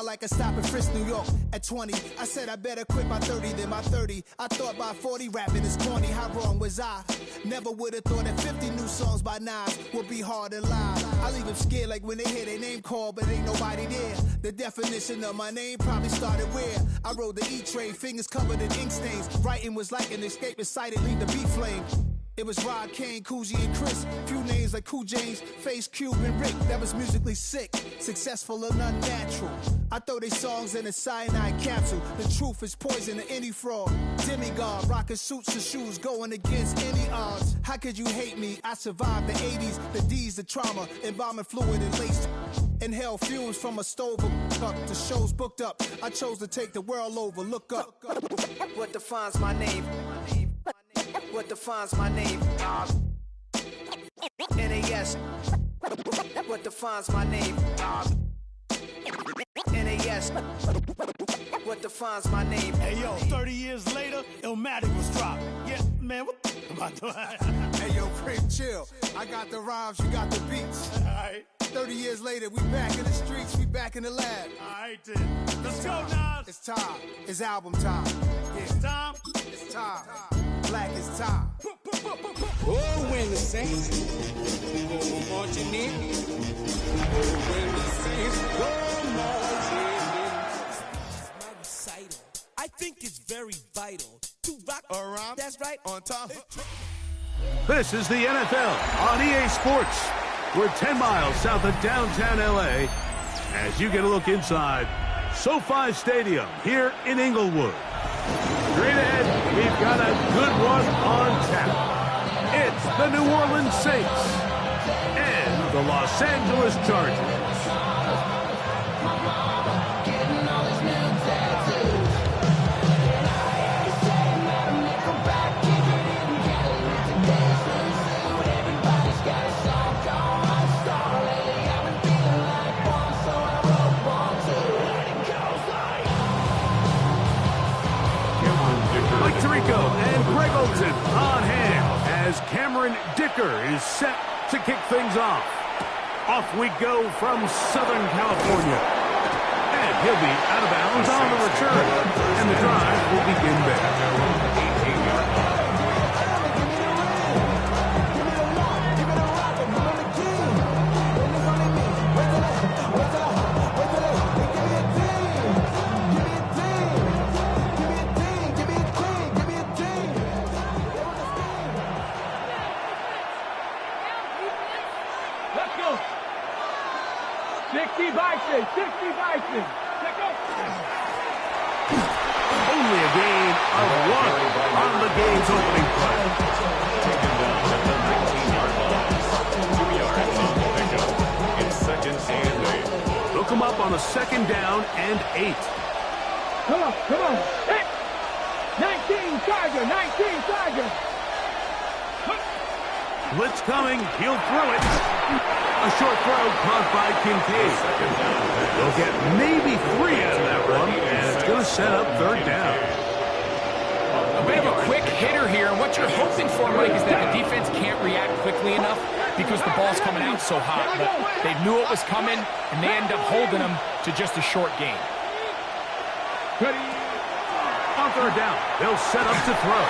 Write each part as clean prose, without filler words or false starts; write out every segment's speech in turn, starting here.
like a stop in Frisk, New York. At 20, I said I better quit by 30 than by 30. I thought by 40 rapping is corny. How wrong was I? Never would have thought that 50 new songs by Nas would be hard to lie. I leave them scared like when they hear their name called, but ain't nobody there. The definition of my name probably started where I rode the E-train, fingers covered in ink stains. Writing was like an escape inside it, leave the beat flame. It was Rod, Kane, Coogee, and Chris. Few names like Cool James, Face, Cube, and Rick. That was musically sick, successful and unnatural. I throw they songs in a cyanide capsule. The truth is poison to any fraud. Demigod, rocking suits and shoes, going against any odds. How could you hate me? I survived the 80s, the D's, the trauma, embalming fluid and laced. Inhale fumes from a stove up. The show's booked up. I chose to take the world over. Look up. What defines my name? What defines my name? NAS. What defines my name? NAS. What defines my name? Hey yo, 30 years later, Illmatic was dropped. Yeah, man, what am I doing? Hey yo, Prince, chill. I got the rhymes, you got the beats. Alright. 30 years later, we back in the streets, we back in the lab. Alright then. Let's go, Nas. It's time. It's album time. Yeah. It's time. It's time. Black is time. Oh, when the Saints go marching in. Oh, when the Saints go marching in. My recital, I think it's very vital to rock around. That's right. On top. This is the NFL on EA Sports. We're 10 miles south of downtown LA as you get a look inside SoFi Stadium here in Inglewood. Straight ahead, we've got a good one on tap. It's the New Orleans Saints and the Los Angeles Chargers. Tirico and Greg Olsen on hand as Cameron Dicker is set to kick things off. Off we go from Southern California. And he'll be out of bounds on the return. And the drive will begin there. Only a gain of one on the game's opening play. Taken down at the 19-yard line. 2 yards on the pickup. It's second and 8. Look him up on a second down and 8. Come on. Hey! 19 Tiger, 19 Tiger. Blitz coming, he'll throw it. A short throw caught by Kincaid. They'll get maybe 3 out of that one, and it's going to set up third down. We have a quick hitter here, and what you're hoping for, Mike, is that the defense can't react quickly enough because the ball's coming out so hot. But they knew it was coming, and they end up holding them to just a short gain. On third down, they'll set up to throw.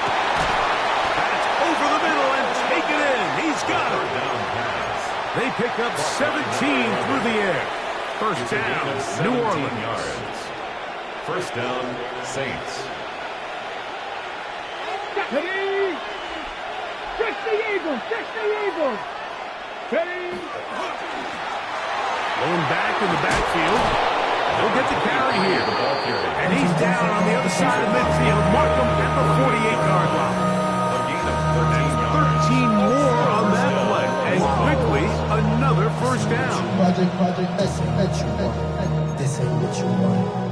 That's over the middle and take it in. He's got it. They pick up 17 through the air. First down, New Orleans. Yards. First down, Saints. Ready? 60 Eagles. Ready? Going back in the backfield. He'll get the carry here. And he's down on the other side of midfield. Mark him at the 48-yard line. A gain of 13 more on that play. And quickly, another first down. Project, this ain't what you want.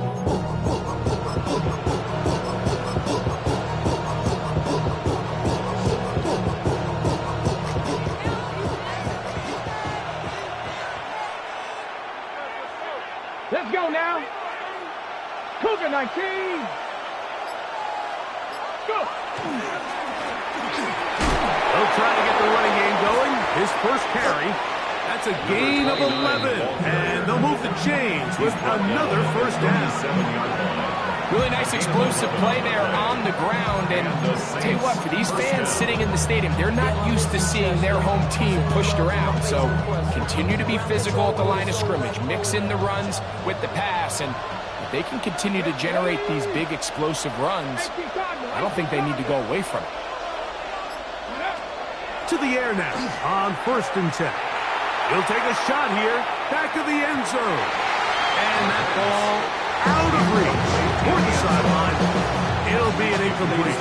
Let's go now. Cougar 19. Go. They'll try to get the running game going. His first carry. That's a gain of 11. And they'll move the chains with another first down. Really nice explosive play there on the ground. And I'll tell you what, for these fans sitting in the stadium, they're not used to seeing their home team pushed around. So continue to be physical at the line of scrimmage. Mix in the runs with the pass. And if they can continue to generate these big explosive runs, I don't think they need to go away from it. To the air now on 1st and 10. He'll take a shot here, back of the end zone. And that ball out of reach toward the sideline. It'll be an incomplete.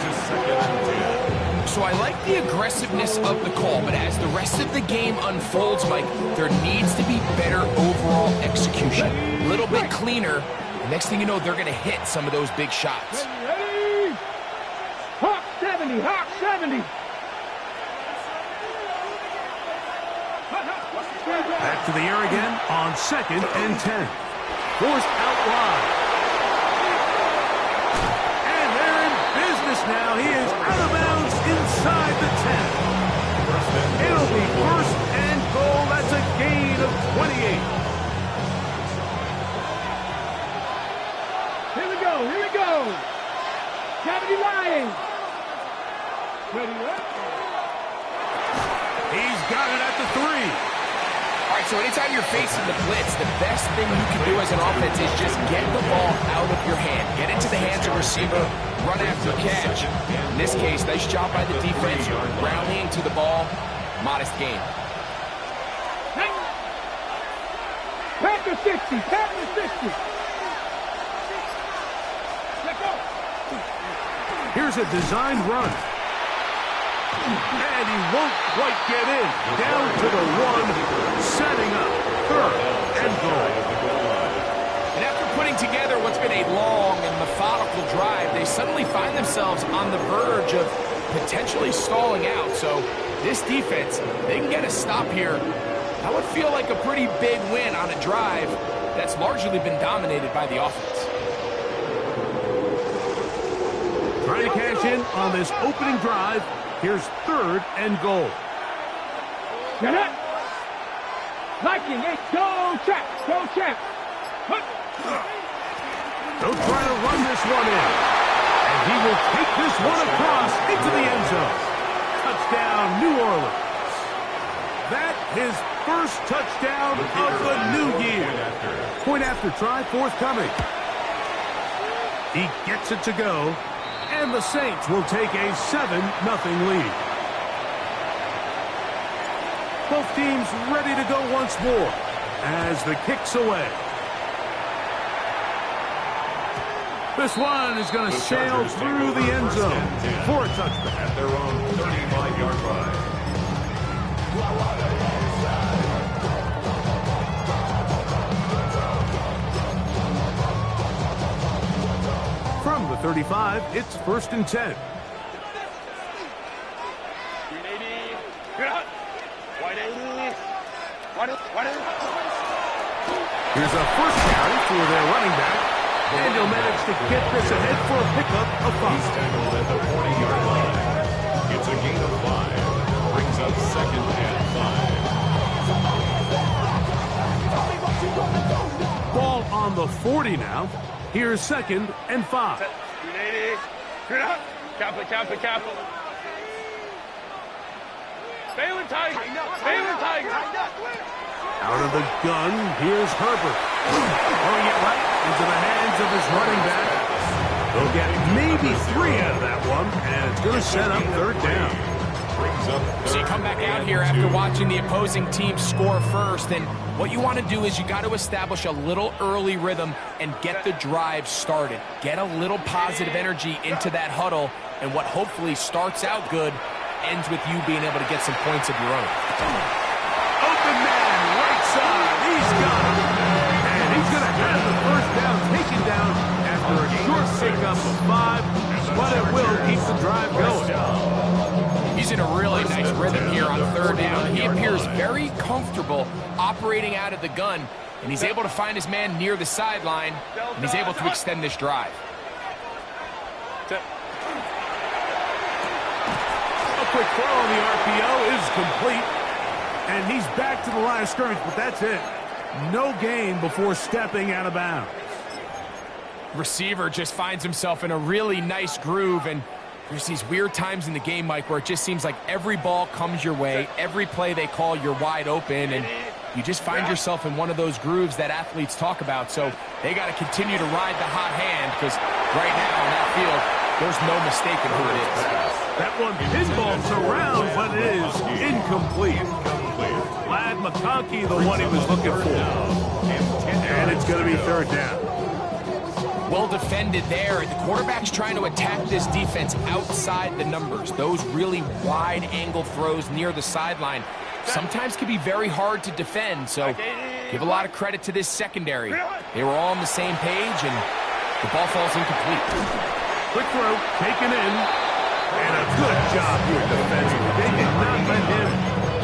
So I like the aggressiveness of the call, but as the rest of the game unfolds, Mike, there needs to be better overall execution. A little bit cleaner. The next thing you know, they're going to hit some of those big shots. Ready? Hawk 70, Hawk 70. Back to the air again on 2nd and 10. Forced out wide. And they're in business now. He is out of bounds inside the 10. It'll be 1st and goal. That's a gain of 28. Here we go, here we go. 70 Lions. Ready, up. He's got it at the 3. All right, so anytime you're facing the blitz, the best thing you can do as an offense is just get the ball out of your hand. Get into the hands of the receiver, run after catch. In this case, nice job by the defense, rallying to the ball. Modest gain. Packer 60, Packer 60. Let's go. Here's a designed run. And he won't quite get in. Down to the 1, setting up 3rd and goal. And after putting together what's been a long and methodical drive, they suddenly find themselves on the verge of potentially stalling out. So this defense, they can get a stop here. That would feel like a pretty big win on a drive that's largely been dominated by the offense. Trying to cash in on this opening drive. Here's 3rd and goal. Get up. Viking, hey, go check, go check. They'll try to run this one in. And he will take this one across into the end zone. Touchdown, New Orleans. That his first touchdown of the new year. Point after try forthcoming. He gets it to go. And the Saints will take a 7-0 lead. Both teams ready to go once more as the kick's away. This one is going to sail through the end zone for a touchback. At their own 35-yard line. From the 35, it's 1st and 10. Here's a first carry for their running back. And he'll manage to get this ahead for a pickup of 5. He's tackled at the 40-yard line. It's a gain of 5. Brings up 2nd and 5. Ball on the 40 now. Here's 2nd and 5. Kappa. Baylor Tiger. Baylor Tiger. Out of the gun, here's Herbert. Throwing it right into the hands of his running back. They'll get maybe 3 out of that one, and it's going to set up 3rd down. So you come back out here after watching the opposing team score first, and what you want to do is you got to establish a little early rhythm and get the drive started. Get a little positive energy into that huddle, and what hopefully starts out good ends with you being able to get some points of your own. Open man, right side. He's got it. And he's going to have the first down taken down after a short pickup of 5, but it will keep the drive going. He's in a really nice rhythm here on 3rd down. He appears very comfortable operating out of the gun, and he's able to find his man near the sideline, and he's able to extend this drive. A quick throw on the RPO is complete. And he's back to the line of scrimmage, but that's it. No gain before stepping out of bounds. Receiver just finds himself in a really nice groove, and there's these weird times in the game, Mike, where it just seems like every ball comes your way, every play they call, you're wide open, and you just find yourself in one of those grooves that athletes talk about. So they got to continue to ride the hot hand, because right now in that field, there's no mistaking who it is. That one pinballs around, but it is incomplete. Ladd McConkey, the one he was looking for. And it's going to be third down. Well defended there. The quarterback's trying to attack this defense outside the numbers. Those really wide angle throws near the sideline sometimes can be very hard to defend. So give a lot of credit to this secondary. They were all on the same page, and the ball falls incomplete. Quick throw, taken in, and a good job here defensively. They did not let him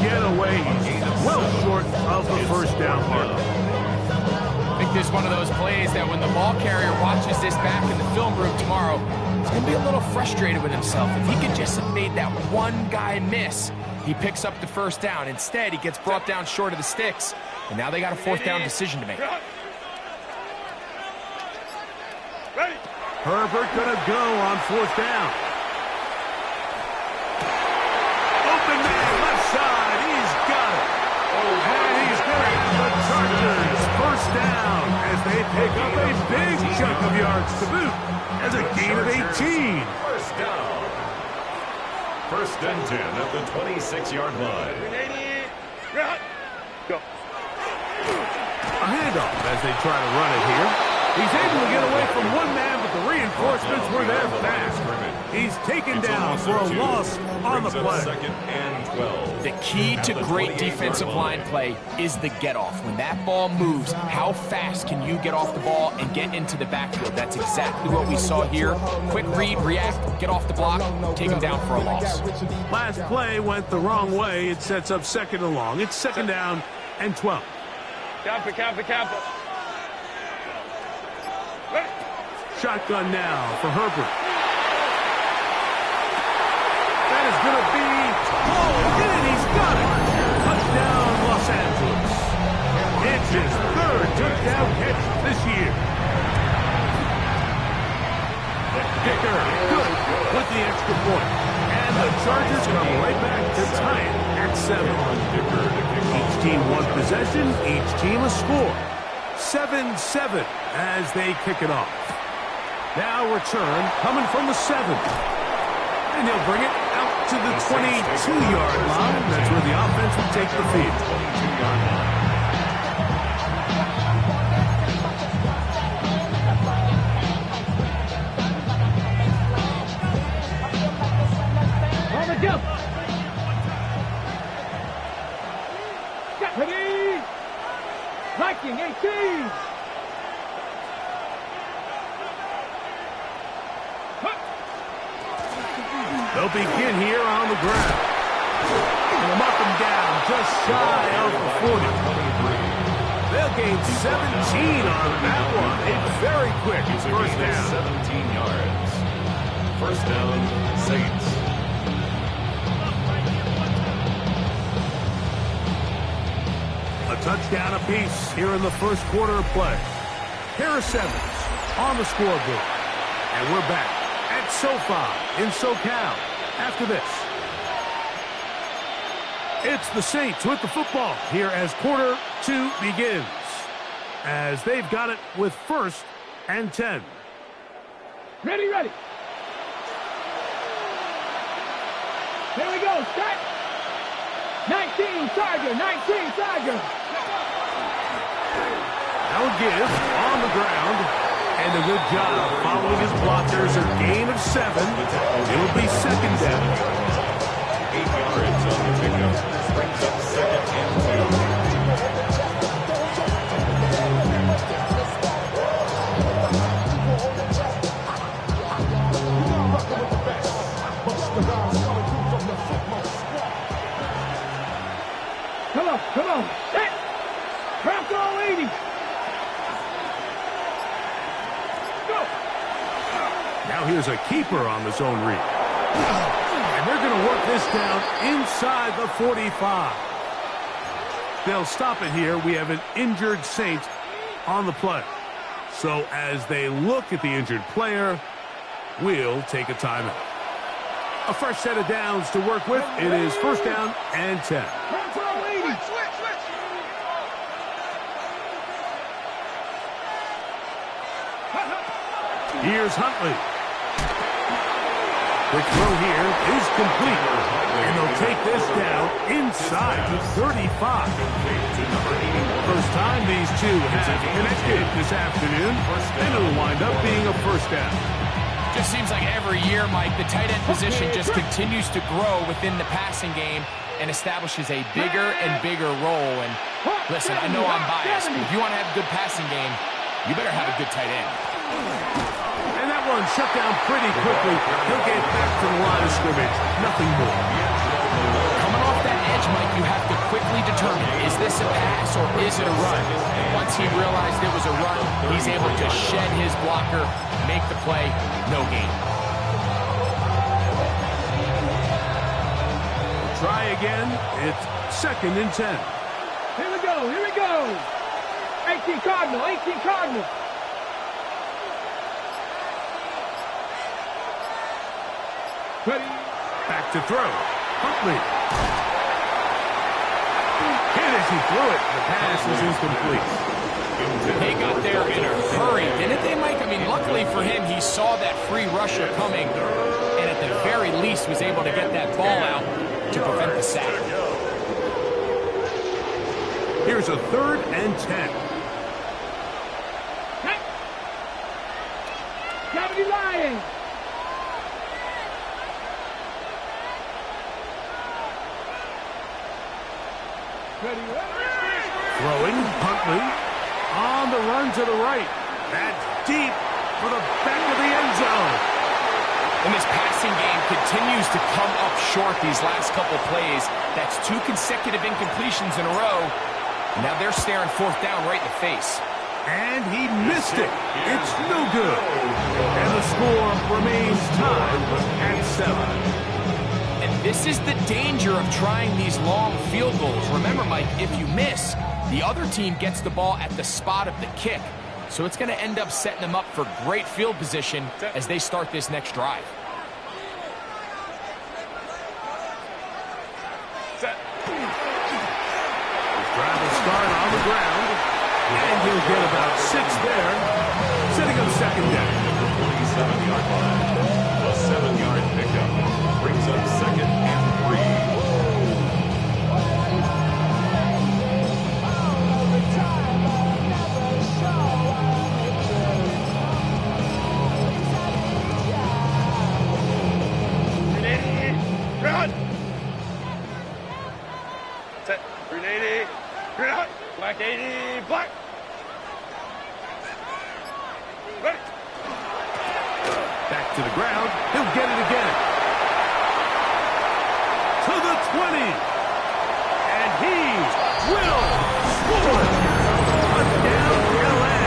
get away. He's well short of the first down mark. I think this is one of those plays that when the ball carrier watches this back in the film room tomorrow, he's going to be a little frustrated with himself. If he could just have made that one guy miss, he picks up the first down. Instead, he gets brought down short of the sticks, and now they got a fourth down decision to make. Herbert gonna go on fourth down. Open man, left side, he's got it. And he's gonna have the Chargers first down as they pick up a big chunk of yards to boot as a gain of 18. First down. First and 10 at the 26-yard line. Go. A handoff as they try to run it here. He's able to get away from one man, but the reinforcements were there fast. He's taken down for a loss on the play. Second and 12. The key to great defensive line play is the get-off. When that ball moves, how fast can you get off the ball and get into the backfield? That's exactly what we saw here. Quick read, react, get off the block, take him down for a loss. Last play went the wrong way. It sets up second and long. It's second down and 12. Kappa. Shotgun now for Herbert. That is going to be... Oh, and he's got it! Touchdown, Los Angeles. It's his third touchdown catch this year. Kicker, good with the extra point. And the Chargers come right back to tie it at 7. Each team one possession, each team a score. 7-7 as they kick it off. Now return coming from the 7. And he'll bring it out to the 22-yard line. That's where the offense will take the field. 22-yard line. On the jump. Ready. Viking 18. They'll begin here on the ground. And they'll knock them down just shy of the 40. They'll gain 17 on that one. It's very quick. It's first down. 17 yards. First down, Saints. A touchdown apiece here in the first quarter of play. Harris Evans on the scoreboard. And we're back at SoFi in SoCal after this. It's the Saints with the football here as quarter 2 begins. As they've got it with first and 10. Ready. Here we go, start. 19 Charger. Now a give on the ground. And a good job following his blockers. A gain of 7. It'll be second down. 8 yards on the pickup. Brings up second and 2. Come on. Set. Bronco 80. Now here's a keeper on the zone read. And they're going to work this down inside the 45. They'll stop it here. We have an injured Saint on the play. So as they look at the injured player, we'll take a timeout. A fresh set of downs to work with. It is first down and 10. Here's Huntley. Quick throw here is complete. And they'll take this down inside the 35. First time these two have connected this afternoon, and it'll wind up being a first down. Just seems like every year, Mike, the tight end position just continues to grow within the passing game and establishes a bigger and bigger role. And listen, I know I'm biased, but if you want to have a good passing game, you better have a good tight end. And that one shut down pretty quickly. He'll get back to the line of scrimmage. Nothing more. Coming off that edge, Mike, you have to quickly determine, is this a pass or is it a run? Once he realized it was a run, he's able to shed his blocker, make the play, no gain. Try again. It's second and 10. Here we go, here we go. 18 Cardinal, 18 Cardinal. Ready. Back to throw. Huntley. And as he threw it, the pass is incomplete. They got there in a hurry, didn't they, Mike? I mean, luckily for him, he saw that free rusher coming, and at the very least was able to get that ball out to prevent the sack. Here's a third and 10. Cavity Lions. Throwing, Huntley on the run to the right. That's deep for the back of the end zone. And this passing game continues to come up short these last couple plays. That's 2 consecutive incompletions in a row. Now they're staring fourth down right in the face. And he missed it. It's no good. And the score remains tied at 7. And this is the danger of trying these long field goals. Remember, Mike, if you miss, the other team gets the ball at the spot of the kick. So it's going to end up setting them up for great field position as they start this next drive. Set. His drive will start on the ground. And he'll get about 6 there. Setting up second down. 47-yard line. A 7-yard pickup. Brings up second and 3. Run! Set. Green 80. Green out. Black 80. Black. Ready. Back to the ground. He'll get it again. To the 20. And he will score. Touchdown, LA.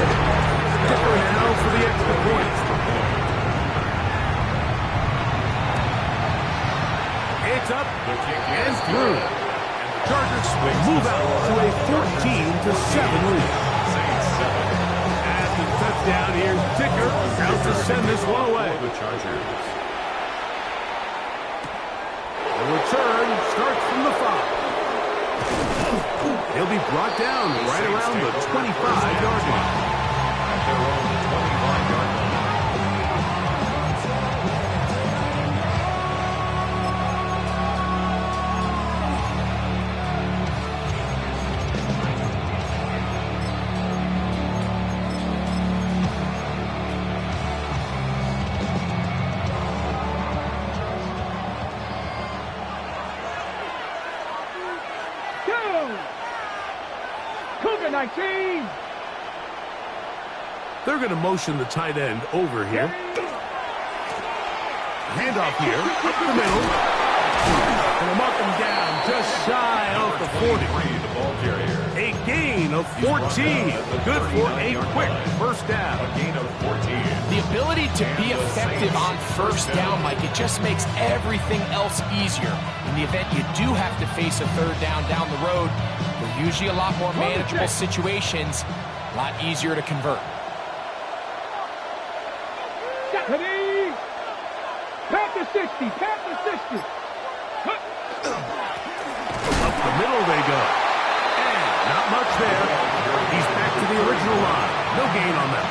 Dipper now for the extra point. It's up and through. And the Chargers will move out to a 14-7 lead. At the touchdown, here's Dicker out to send this one away. The Chargers. The return starts from the 5. He'll be brought down right around the 25-yard line. At their own 25-yard line. Cougar 19. They're going to motion the tight end over here. Handoff here, up the middle. And they'll mark him down just shy of the 40. The ball carrier. A gain of 14. Good for a quick first down. A gain of 14. The ability to be effective on first down, Mike, it just makes everything else easier. In the event you do have to face a third down the road, the Usually a lot more manageable situations, a lot easier to convert. Ready? Panther 60, Panther 60. Up the middle they go. And not much there. He's back to the original line. No gain on that.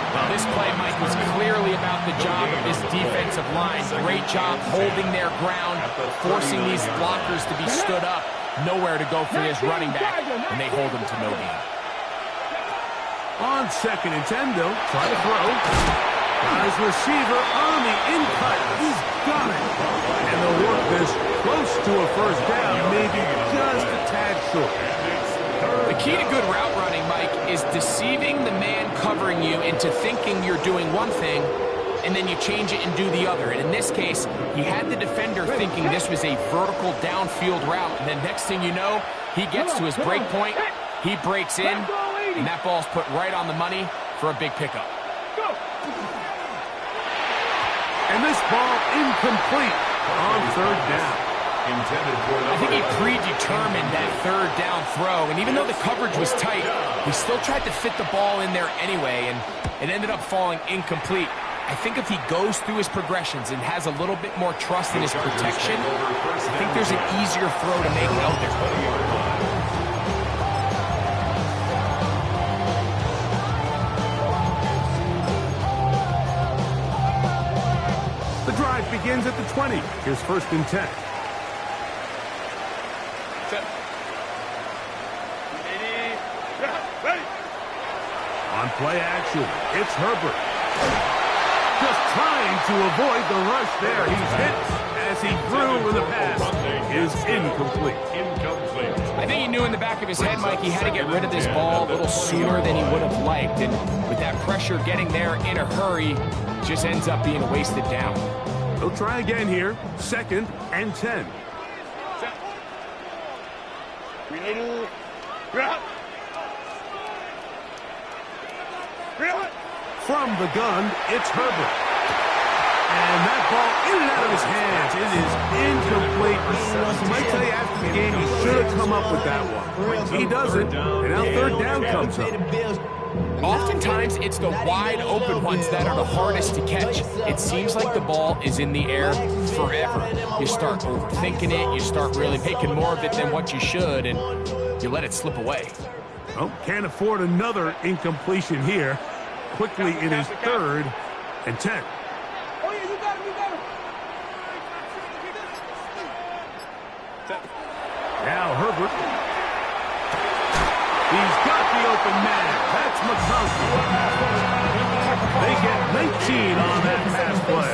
Well, this play, Mike, was clearly about the job of this defensive line. Great job holding their ground, forcing these blockers to be stood up. Nowhere to go for his running back, and they hold him to no gain. On 2nd and 10, they'll try to throw. His receiver on the in-cut. He's got it. And they'll work this close to a first down, maybe just a tad short. The key to good route running, Mike, is deceiving the man covering you into thinking you're doing one thing, and then you change it and do the other. And in this case, he had the defender thinking this was a vertical downfield route, and then next thing you know, he gets to his break point, he breaks in, and that ball's put right on the money for a big pickup. And this ball incomplete on 3rd down. I think he predetermined that 3rd down throw, and even though the coverage was tight, he still tried to fit the ball in there anyway, and it ended up falling incomplete. I think if he goes through his progressions and has a little bit more trust in his protection, I think there's an easier throw to make out there. The drive begins at the 20. Here's 1st and 10. On play action, it's Herbert. Just trying to avoid the rush there. He's hit as he threw with the pass. Is incomplete. I think he knew in the back of his head, Mike, he had to get rid of this ball a little sooner than he would have liked. And with that pressure getting there in a hurry, just ends up being a wasted down. He'll try again here. 2nd and 10. From the gun, it's Herbert. And that ball in and out of his hands. It is incomplete. I might tell you after the game, he should have come up with that one. He doesn't, and now 3rd down comes up. Oftentimes, it's the wide open ones that are the hardest to catch. It seems like the ball is in the air forever. You start overthinking it, you start really making more of it than what you should, and you let it slip away. Oh, can't afford another incompletion here. Quickly, it is 3rd and 10. Oh, yeah, you got him, you got him. Now Herbert. He's got the open man. That's McConkey. They get 19 on that pass play.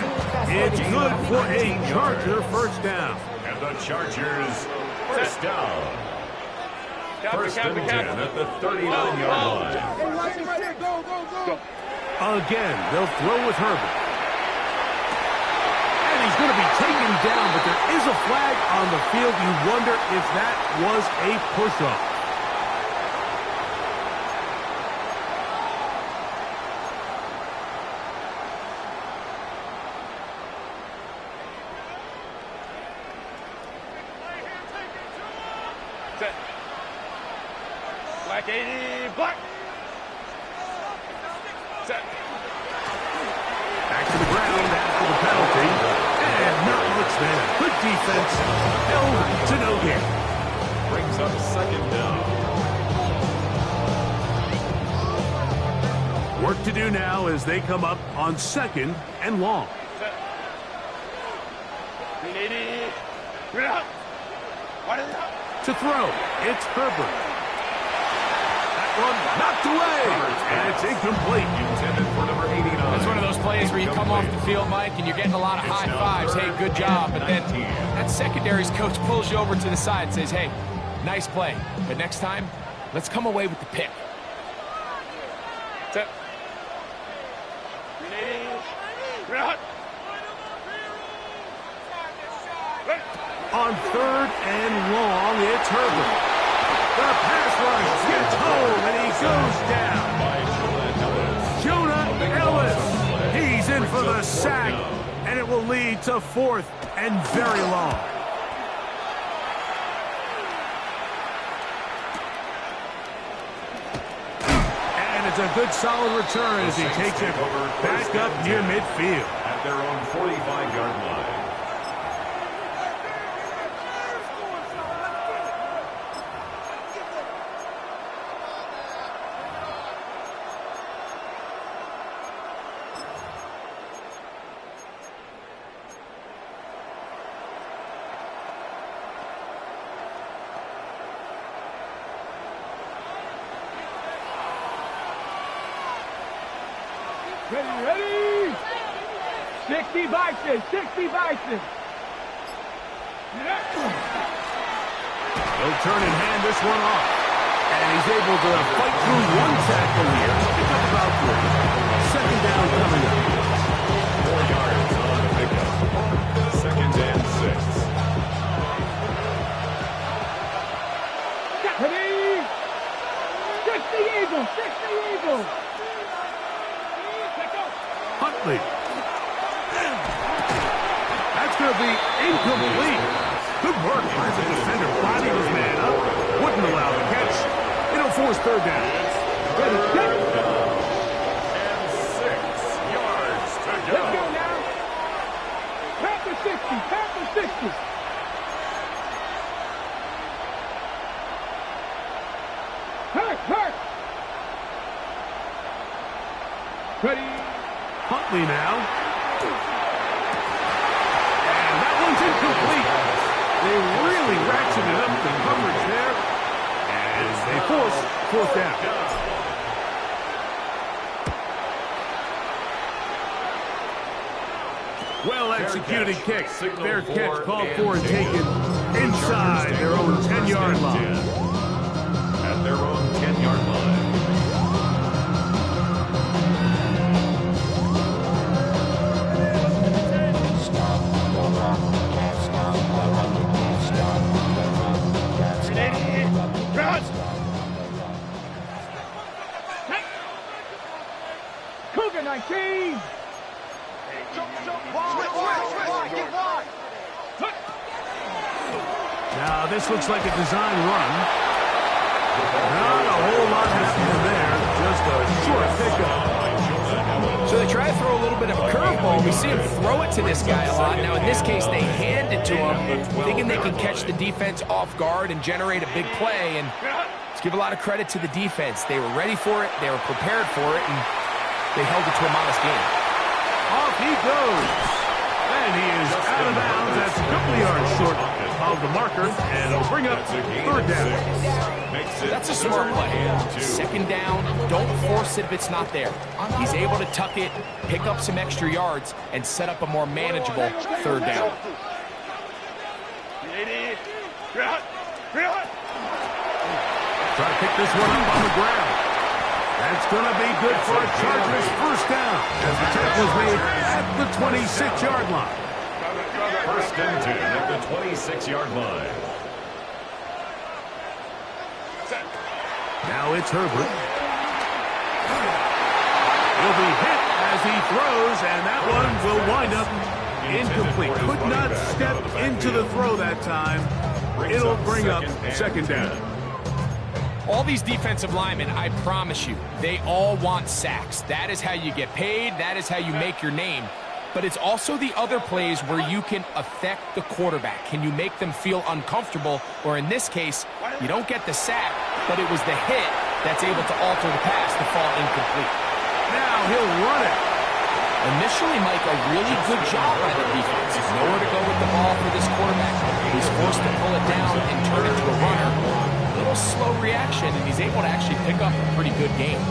It's good for a Charger first down. And the Chargers first down. 1st and 10 at the 39-yard line. Again, they'll throw with Herbert. And he's going to be taken down, but there is a flag on the field. You wonder if that was a push-off. Black 80, black. Set. Back to the ground after the penalty. And not much there. Good defense. Held to no gain. Brings up 2nd down. Work to do now as they come up on 2nd and long. Set. 380. To throw, it's Herbert. One knocked away, and it's incomplete. Intended for number 89. That's one of those plays where you come off the field, Mike, and you're getting a lot of high fives. Hey, good job. But then that secondary's coach pulls you over to the side and says, hey, nice play. But next time, let's come away with the pick. Set. On 3rd and long, it's Herbert. The pass rush gets home, and he goes down. Jonah Ellis. He's in for the sack, and it will lead to 4th and very long. That's a good solid return as he takes it back up near midfield. At their own 45-yard line. Ready? 60 Bison, 60 Bison. He'll turn and hand this one off. And he's able to fight through one tackle here. Pick up about 3. Second down coming up. 4 yards on the pickup. Second and 6. Ready? 60 Eagles, 60 Eagles. Huntley. That's going to be incomplete. Good work by the defender. Body his man up. Wouldn't allow the catch. It'll force third down. And 6 yards to go. Let's go now. Panther 60, Panther 60. Hurt. Ready? Huntley now. And that one's incomplete. They really ratcheted up the coverage there. As they force fourth down. Well-executed kick. Fair catch called for and taken inside their own 10-yard line. At their own 10-yard line. Cougar 19. Now, this looks like a design run. Not a whole lot happening there. Just a short pickup. So they try to throw a little bit of a curveball. We see him throw it to this guy a lot. Now, in this case, they hand it to him, thinking they can catch the defense off guard and generate a big play. And let's give a lot of credit to the defense. They were ready for it. They were prepared for it. And they held it to a modest gain. Off he goes. And he is out of bounds. That's a couple of yards short of the marker. And it'll bring up third down. That's a smart play. Second down, don't force it if it's not there. He's able to tuck it, pick up some extra yards, and set up a more manageable third down. Try to pick this one up on the ground. That's going to be good for a Chargers first down as the tackle was made at the 26-yard line. First and 10 at the 26-yard line. Now it's Herbert. He'll be hit as he throws, and that one will wind up incomplete. Could not step into the throw that time. It'll bring up second down. All these defensive linemen, I promise you, they all want sacks. That is how you get paid. That is how you make your name. But it's also the other plays where you can affect the quarterback. Can you make them feel uncomfortable? Or in this case, you don't get the sack, but it was the hit that's able to alter the pass to fall incomplete. Now he'll run it. Initially, Mike, a really good job by the defense. Nowhere to go with the ball for this quarterback. He's forced to pull it down and turn it to a runner. A little slow reaction, and he's able to actually pick up a pretty good game.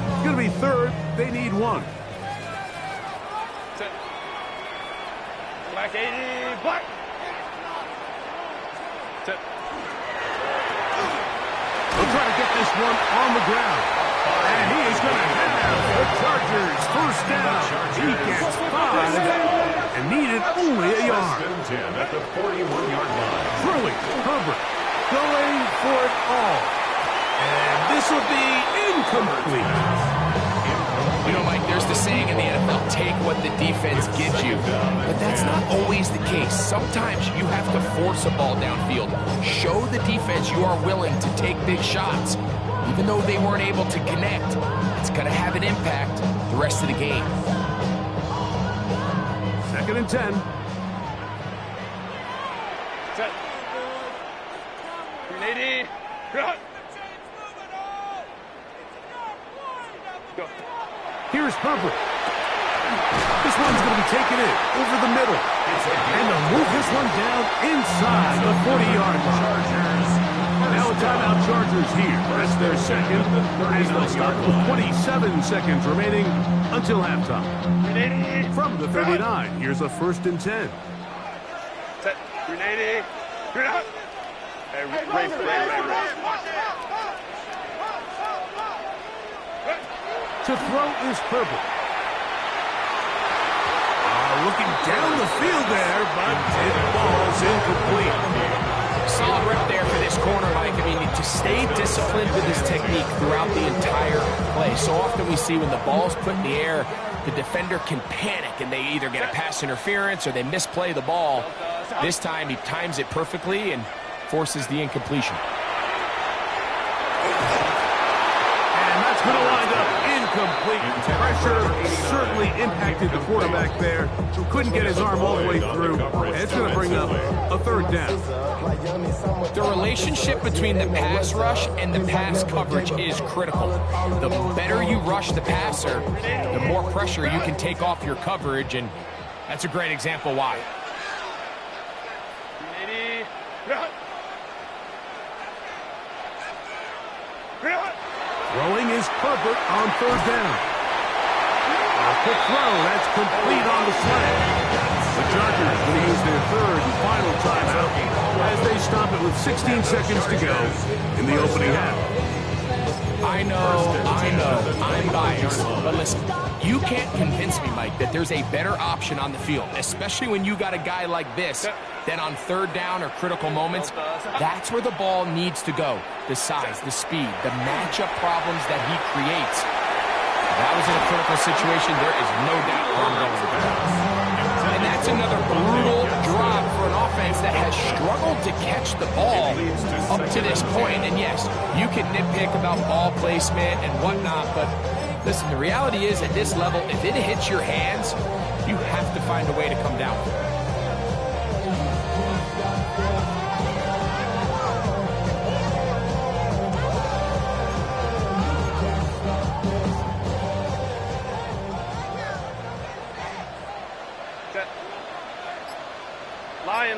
It's going to be third. They need one. Black 80, black. We'll try to get this one on the ground. And he is going to have the Chargers first down. He gets 5 and needed only a yard. First and 10 at the 41-yard line. Truly, Herbert going for it all. And this will be incomplete. You know, Mike, Mike, there's the saying in the NFL, take what the defense gives you. But that's not always the case. Sometimes you have to force a ball downfield. Show the defense you are willing to take big shots. Even though they weren't able to connect, it's going to have an impact the rest of the game. 2nd and 10. Set. 380. Go. Here's Herbert. This one's going to be taken in over the middle. And they'll move this one down inside the 40-yard line. Now a timeout Chargers here. That's their second. As they'll start with 27 seconds remaining until halftime. From the 39, here's a 1st and 10. Set. 380. Hey, Ray. To throw is Herbert. Looking down the field there, but it falls incomplete. Solid rep there for this corner, Mike. I mean, to stay disciplined with his technique throughout the entire play. So often we see when the ball's put in the air, the defender can panic, and they either get a pass interference or they misplay the ball. This time, he times it perfectly and forces the incompletion. And that's going to wind up incomplete. Pressure certainly impacted the quarterback there. Couldn't get his arm all the way through. And it's going to bring up a 3rd down. The relationship between the pass rush and the pass coverage is critical. The better you rush the passer, the more pressure you can take off your coverage, and that's a great example why. Throwing is Herbert on 3rd down. A quick throw, that's complete on the slant. The Chargers will use their 3rd and final timeout as they stop it with 16 seconds to go in the opening half. I know, I'm biased, but listen, you can't convince me, Mike, that there's a better option on the field, especially when you got a guy like this, then on 3rd down or critical moments, that's where the ball needs to go. The size, the speed, the matchup problems that he creates. If that was in a critical situation, there is no doubt where I'm going with that. And that's another brutal drop for an offense that has struggled to catch the ball up to this point. And yes, you can nitpick about ball placement and whatnot, but listen, the reality is at this level, if it hits your hands, you have to find a way to come down with it.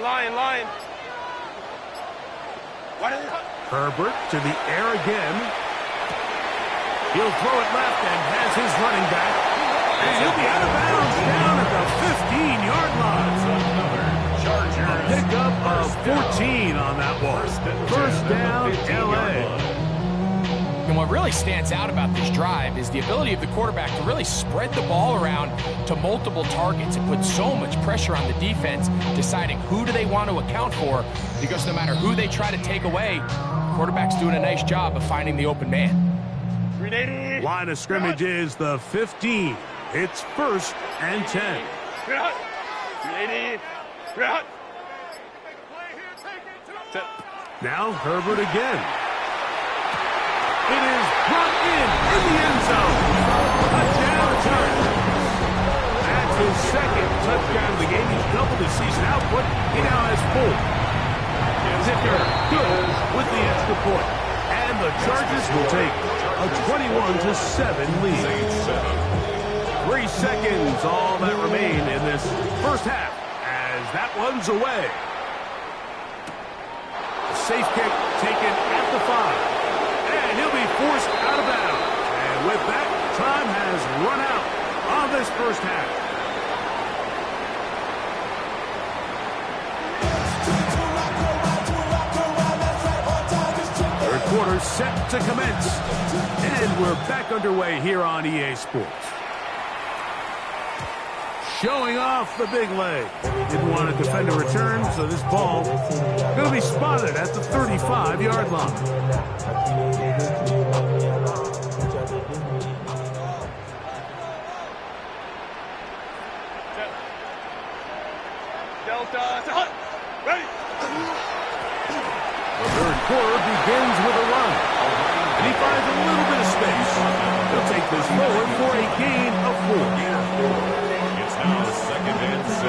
Lion. Herbert to the air again. He'll throw it left and has his running back. And he'll be out of bounds down at the 15-yard line. A pickup of 14 on that one. 1st down, L.A. And what really stands out about this drive is the ability of the quarterback to really spread the ball around to multiple targets and put so much pressure on the defense, deciding who do they want to account for, because no matter who they try to take away, the quarterback's doing a nice job of finding the open man. Line of scrimmage is the 15. It's 1st and 10. Now Herbert again. It is brought in the end zone. Touchdown, Chargers. That's his 2nd touchdown of the game. He's doubled his season output. He now has 4. Zicker good with the extra point. And the Chargers will take a 21-7 lead. 3 seconds, all that remain in this 1st half as that one's away. A safe kick taken at the 5. And he'll be forced out of bounds. And with that, time has run out on this 1st half. 3rd quarter set to commence. And we're back underway here on EA Sports. Showing off the big leg. Didn't want to defend a return, so this ball going to be spotted at the 35-yard line. Ready. The third quarter begins with a run. And he finds a little bit of space. He'll take this forward for a gain of 4. It's now 2nd and 6.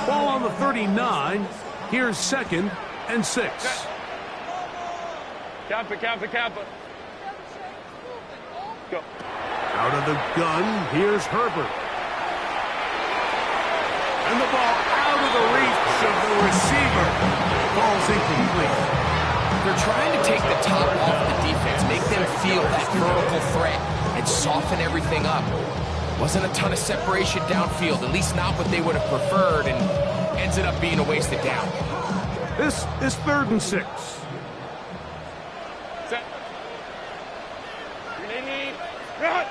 Ball on the 39. Here's 2nd and 6. Count it. Go. Out of the gun, here's Herbert. And the ball out of the reach of the receiver. Ball's incomplete. They're trying to take the top off the defense, make them feel that vertical threat, and soften everything up. Wasn't a ton of separation downfield, at least not what they would have preferred, and ended up being a wasted down. This is 3rd and 6. Set. Run.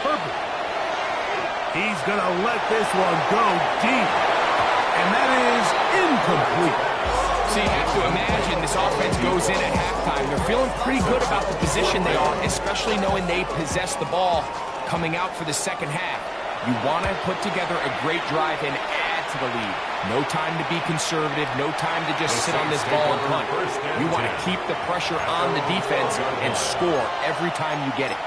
Herbert. He's going to let this one go deep. And that is incomplete. So you have to imagine this offense goes in at halftime. They're feeling pretty good about the position they are, especially knowing they possess the ball coming out for the second half. You want to put together a great drive and add to the lead. No time to be conservative, no time to just sit on this ball and punt. You want to keep the pressure on the defense and score every time you get it.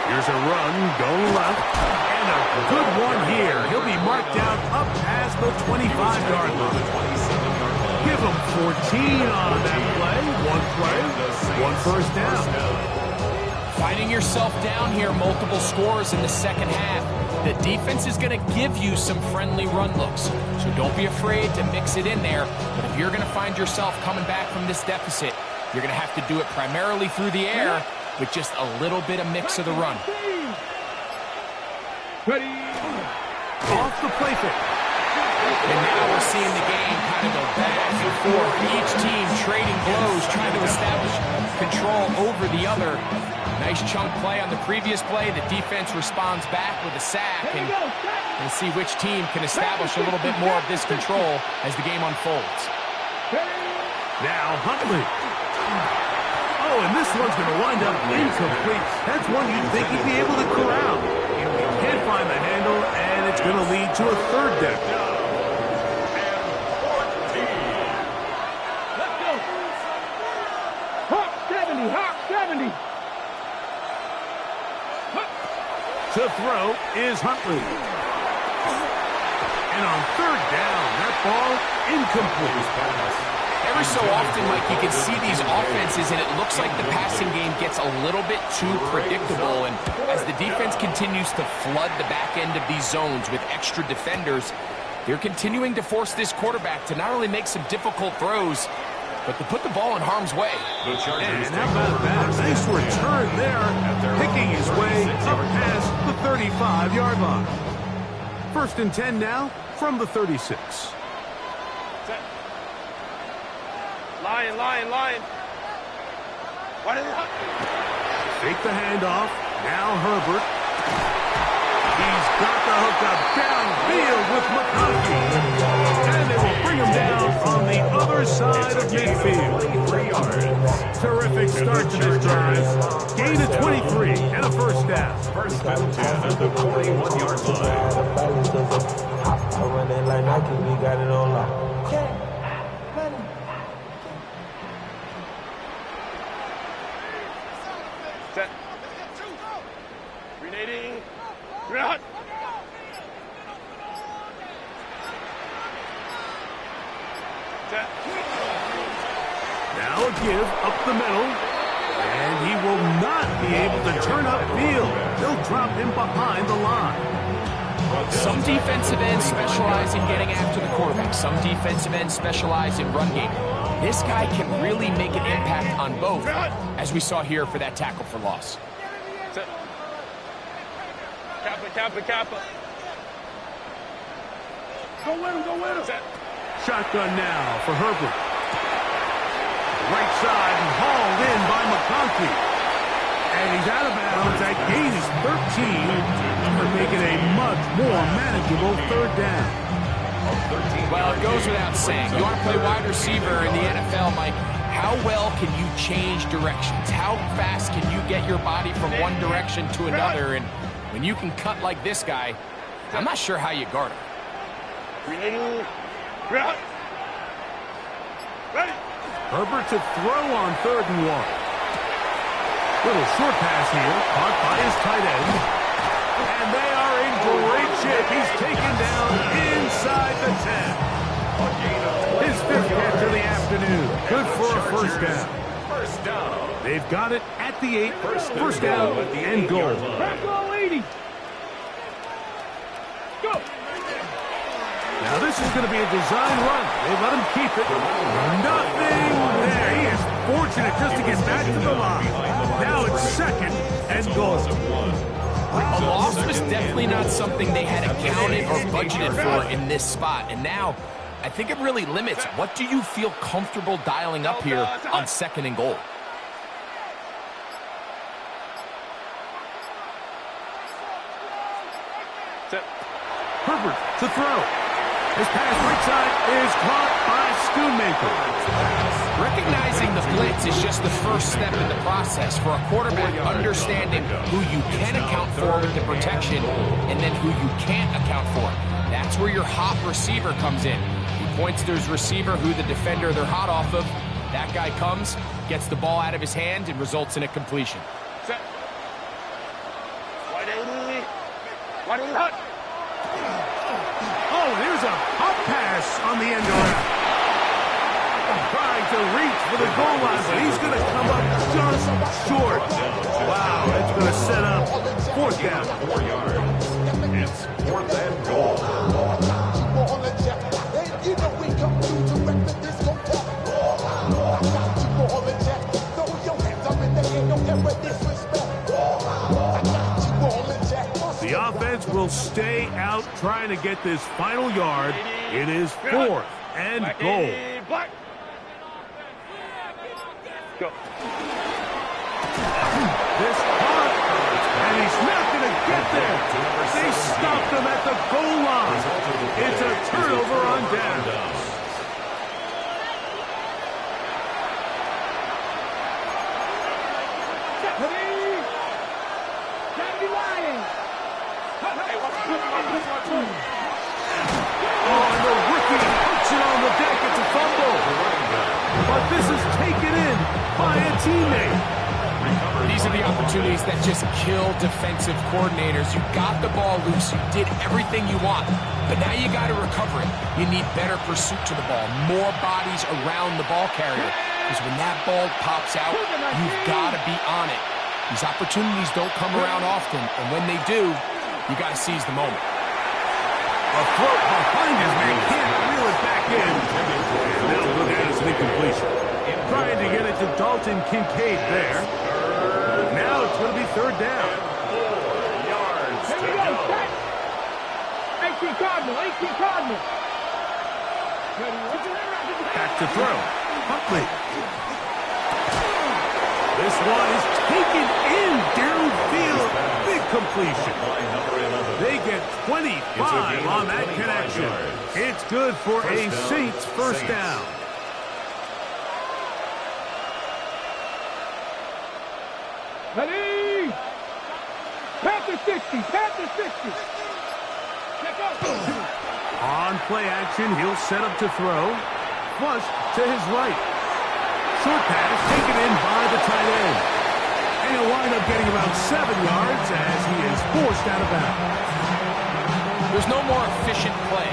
Here's a run, going left, and a good one here. He'll be marked down up past the 25-yard line. Give him 14 on that play. One first down. Finding yourself down here, multiple scores in the second half. The defense is going to give you some friendly run looks, so don't be afraid to mix it in there. But if you're going to find yourself coming back from this deficit, you're going to have to do it primarily through the air with just a little bit of mix of the run. Ready. Off the play fake. And now we're seeing the game kind of go back and forth. Each team trading blows, trying to establish control over the other. Nice chunk play on the previous play. The defense responds back with a sack, and we'll see which team can establish a little bit more of this control as the game unfolds. Now Huntley. Oh, and this one's going to wind up incomplete. That's one you'd think he'd be able to corral. Can't find the handle, and it's going to lead to a third down. Let's go. Hawk 70, Hawk 70. To throw is Huntley. And on third down, that ball incomplete. Every so often, Mike, you can see these offenses, and it looks like the passing game gets a little bit too predictable. And as the defense continues to flood the back end of these zones with extra defenders, they're continuing to force this quarterback to not only make some difficult throws, but to put the ball in harm's way. And how about that? Nice return there, picking his way up past the 35-yard line. 1st and 10 now from the 36. Lion. Fake the handoff. Now Herbert. He's got the hookup downfield with McConkey. And they will bring him down on the other side of midfield. Terrific start to this drive. Gain of 23 and a first down. First and 10 at the 41-yard line. Set. Grenading. Grenade. Set. Now a give up the middle. And he will not be able to turn upfield. They'll drop him behind the line. Some defensive ends specialize in getting after the quarterback. Some defensive ends specialize in run game. This guy can really make an impact on both, as we saw here for that tackle for loss. Kappa. Go with him. Shotgun now for Herbert. Right side and hauled in by McConkey. And he's out of bounds. That gain is 13 to make it a much more manageable third down. Well, it goes without saying. You want to play wide receiver in the NFL, Mike, how well can you change directions? How fast can you get your body from one direction to another? And when you can cut like this guy, I'm not sure how you guard him. Herbert to throw on 3rd and 1. Little short pass here, caught by his tight end. And they are in great shape. He's taken down inside the 10. His 5th catch of the afternoon. Good for a first down. They've got it at the 8. First down and goal. Go. Now this is going to be a design run. They let him keep it. Nothing there. He is fortunate just to get back to the line. Now it's 2nd and goal. A loss was definitely not something they had accounted or budgeted for in this spot. And now, I think it really limits what do you feel comfortable dialing up here on 2nd and goal. Herbert to throw. His pass right side is caught by Schoonmaker. Recognizing the blitz is just the first step in the process for a quarterback understanding who you can account for with the protection and then who you can't account for. That's where your hot receiver comes in. He points to his receiver who the defender they're hot off of. That guy comes, gets the ball out of his hand, and results in a completion. Oh, here's a hop pass on the end around. Trying to reach for the goal line, but he's going to come up just short. Wow, that's going to set up 4th down. 4 yards. It's 4th and goal. The offense will stay out trying to get this final yard. It is 4th and goal. Go. This hard, and he's not going to get there. They stopped him at the goal line. It's a turnover on down. Oh, and the rookie puts it on the deck. It's a fumble. But this is taken in by a teammate. These are the opportunities that just kill defensive coordinators. You got the ball loose. You did everything you want. But now you got to recover it. You need better pursuit to the ball. More bodies around the ball carrier. Because when that ball pops out, you've got to be on it. These opportunities don't come around often. And when they do, you got to seize the moment. A throat behind his man can't reel it back in. And they'll look at it as an incompletion. Trying to get it to Dalton Kincaid there. Now it's going to be 3rd down. 4 yards to go. 18 Cardinal. Back to throw. Huntley. This one is taken in downfield. Big completion. They get 25 on that connection. It's good for a Saints first down. Ready? Panther 60. On play action, he'll set up to throw. Flush to his right. Short pass taken in by the tight end. And he'll wind up getting about 7 yards as he is forced out of bounds. There's no more efficient play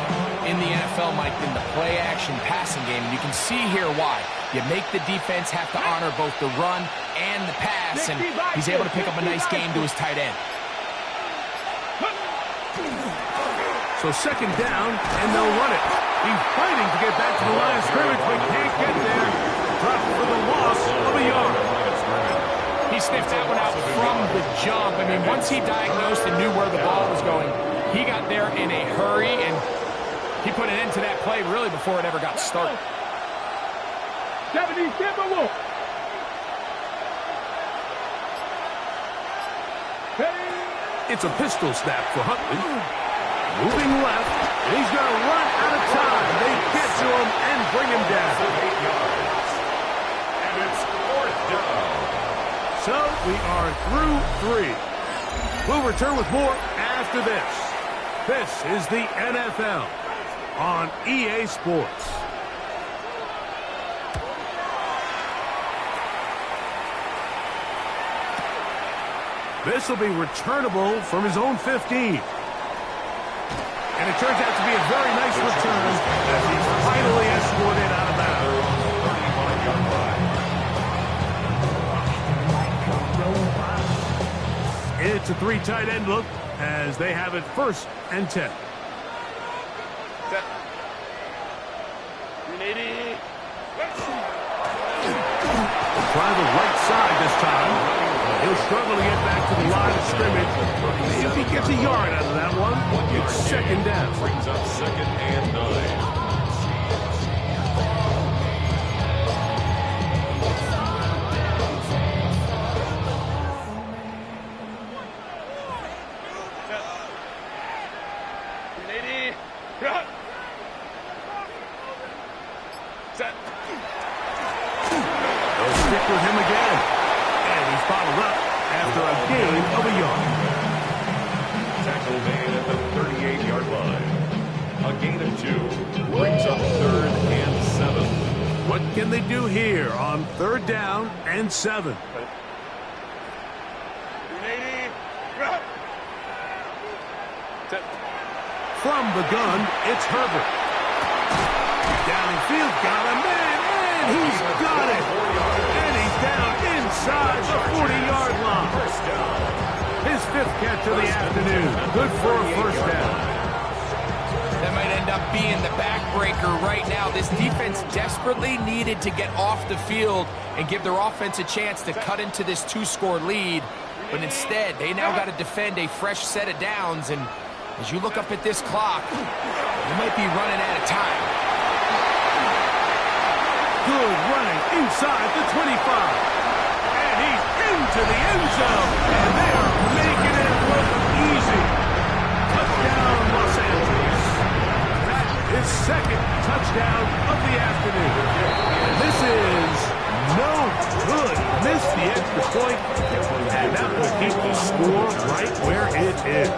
in the NFL, Mike, than the play-action passing game. And you can see here why. You make the defense have to honor both the run and the pass, and he's able to pick up a nice gain to his tight end. So second down, and they'll run it. He's fighting to get back to the line of scrimmage, but can't get there. Dropped for the loss of a yard. He sniffed that one out from the jump. I mean, once he diagnosed and knew where the ball was going, he got there in a hurry, and he put an end to that play really before it ever got started. 77 Wolf. It's a pistol snap for Huntley. Moving left. He's going to run out of time. They get to him and bring him down. 8 yards. And it's 4th down. So we are through 3. We'll return with more after this. This is the NFL on EA Sports. This will be returnable from his own 15. And it turns out to be a very nice return as he's finally escorted out of bounds. 31-yard line. It's a 3 tight end look as they have it 1st and 10. Try the right side this time. He'll struggle to get back to the line of scrimmage. If he gets a yard out of that one, it's second down. Brings up 2nd and 9. They'll stick with him again. And he's followed up after a gain of a yard. Tackle man at the 38-yard line. A gain of 2. Brings up 3rd and 7. What can they do here on 3rd down and 7? From the gun, it's Herbert. Downfield, got a man, and he's got it. And he's down inside the 40-yard line. His 5th catch of the afternoon. Good for a 1st down. That might end up being the backbreaker right now. This defense desperately needed to get off the field and give their offense a chance to cut into this 2-score lead. But instead, they now got to defend a fresh set of downs. And as you look up at this clock, you might be running out of time. Good running inside the 25. And he's into the end zone. And they are making it look easy. Touchdown, Los Angeles. That is 2nd touchdown of the afternoon. And this is no good. Missed the extra point. And that will keep the score right where it is.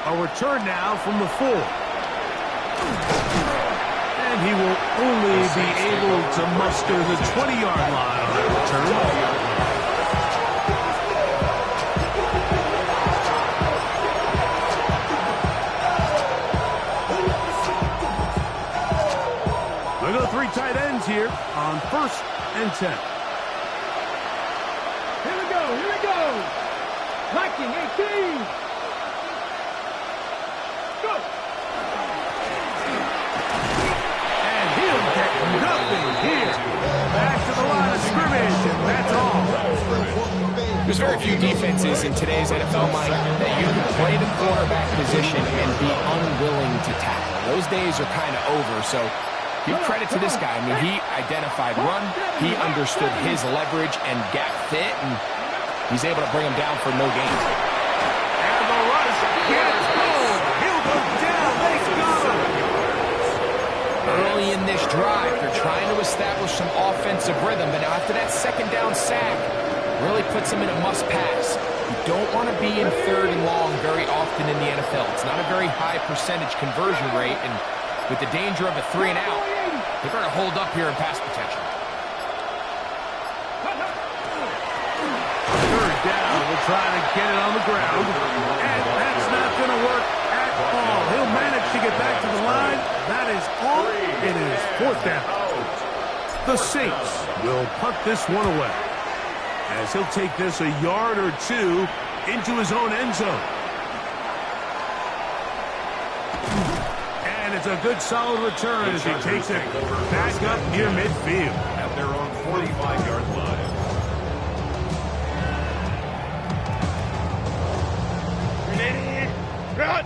A return now from the 4. And he will only be able to muster the 20-yard line on that return. Look at the 3 tight ends here on 1st and 10. Here we go. Viking 18. Go. And he'll get nothing here. Back to the line of scrimmage, and that's all. There's very few defenses in today's NFL, Mike, that you can play the quarterback position and be unwilling to tackle. Those days are kind of over, so give credit to this guy. I mean, he identified run, he understood his leverage and gap fit, and he's able to bring him down for no gain. And the rush gets home. He'll go down. They got him. Early in this drive, they're trying to establish some offensive rhythm, but now after that 2nd down sack, really puts them in a must-pass. You don't want to be in 3rd and long very often in the NFL. It's not a very high percentage conversion rate, and with the danger of a 3 and out, they're going to hold up here in pass protection. 3rd down, which try to get it on the ground, and that's not going to work at all. He'll manage to get back to the line. That is all. It is fourth down. The Saints will punt this one away, as he'll take this a yard or two into his own end zone. And it's a good solid return as he takes it back up near midfield. At their own 45-yard line. Run!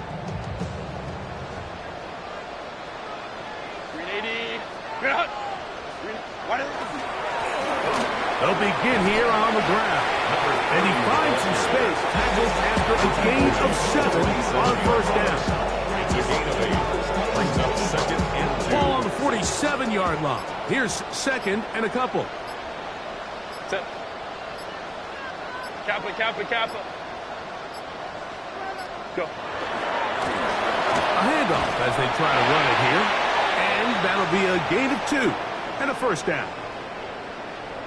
Run! They'll begin here on the ground. And he finds some space, tackles after a gain of 7 on first down. It's a gain of 8. Brings up second and 2. Ball on the 47-yard line. Here's second and a couple. Set. Kappa. Go. A handoff as they try to run it here. And that'll be a gain of 2 and a first down.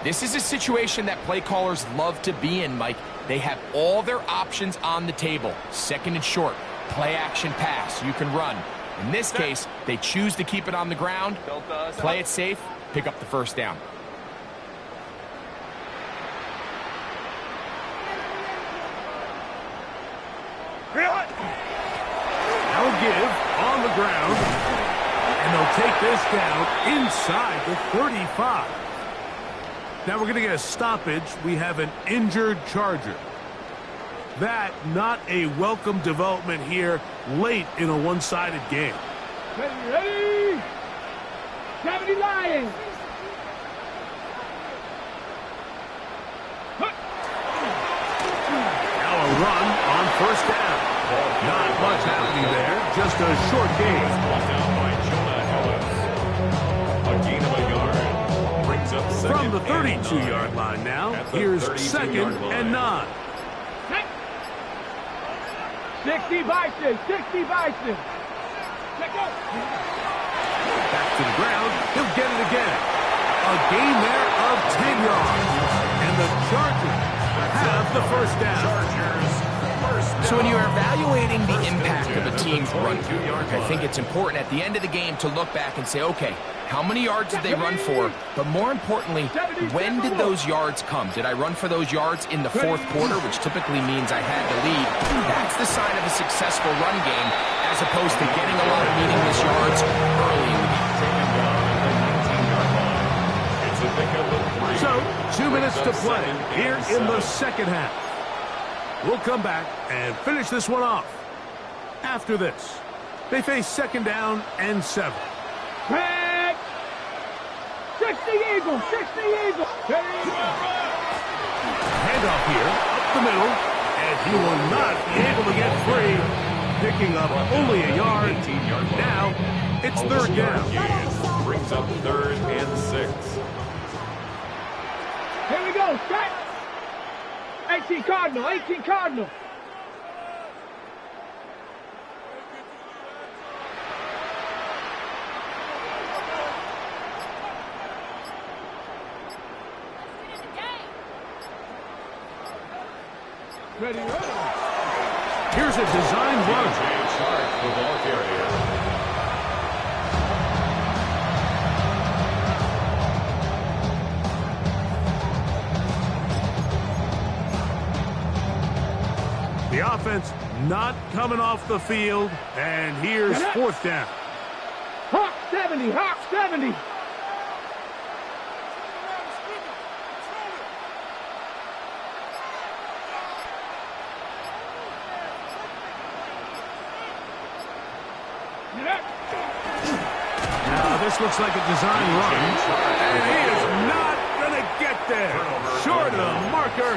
This is a situation that play callers love to be in, Mike. They have all their options on the table. Second and short, play action pass, you can run. In this case, they choose to keep it on the ground, play it safe, pick up the first down. Now give on the ground. And they'll take this down inside the 35. Now we're going to get a stoppage. We have an injured Charger. That not a welcome development here late in a one-sided game. Ready? 70 Lions. Now a run on first down. Not much happening there. Just a short gain. Brought down by Jonah Ellis. A gain of a yard. Brings up second. From the 32-yard line now, here's second and 9. 60 Bison. 60 Bison. Check out. Back to the ground. He'll get it again. A gain there of 10 yards. And the Chargers have the first down. So when you're evaluating the impact of a team's run game, I think it's important at the end of the game to look back and say, okay, how many yards did they run for? But more importantly, when did those yards come? Did I run for those yards in the fourth quarter, which typically means I had the lead? That's the sign of a successful run game, as opposed to getting a lot of meaningless yards early in the game. So, 2 minutes to play here in the second half. We'll come back and finish this one off. After this, they face second down and 7. Back. 60 Eagles. 60 Eagles. Handoff here, up the middle, and he will not be able to get free. Picking up only a yard. Now, it's third down. Brings up third and 6. Here we go. Set. 18 Cardinal. 18 Cardinal. Ready, ready. Here's a design run. The ball carrier. The offense not coming off the field, and here's fourth down. Hawk 70. Hawk 70. Now this looks like a design run, and he is not going to get there. Short of the marker,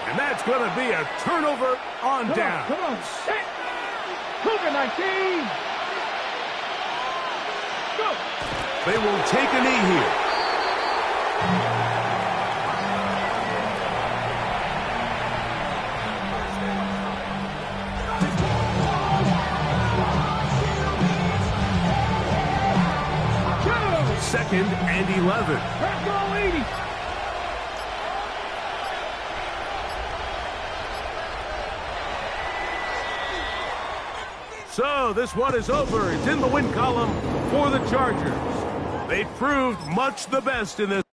and that's going to be a turnover on down. Come on. Set. Cougar 19. Go. They will take a knee here. Second and 11. Let's go, 80. So this one is over. It's in the win column for the Chargers. They proved much the best in this.